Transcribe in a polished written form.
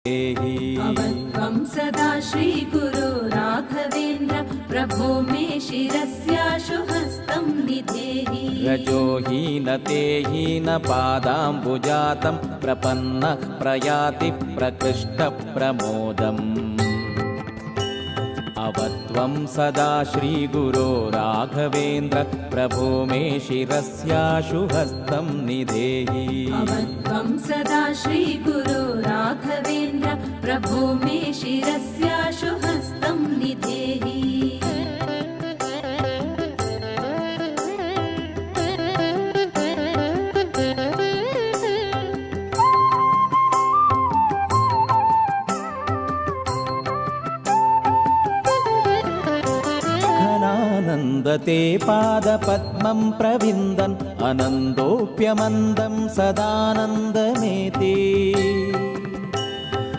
अवत्वं सदा श्रीगुरो राघवेन्द्र प्रभो मे शिरस्याशु हस्तं निधेहि। रजो हीनते हीनपादाम्बुजातं प्रपन्नः प्रयाति प्रकृष्टप्रमोदम्। अवत्वं सदा श्रीगुरो राघवेन्द्र प्रभो मे शिरस्याशु हस्तं निधेहि। अवत्वं सदा श्रीगुरो राघवेन्द्र प्रभो मे शिरस्याशु हस्तं निधेहि। घनानन्दते पादपद्मं प्रविन्दन् अनन्दोऽप्यमन्दं सदानन्दमेते।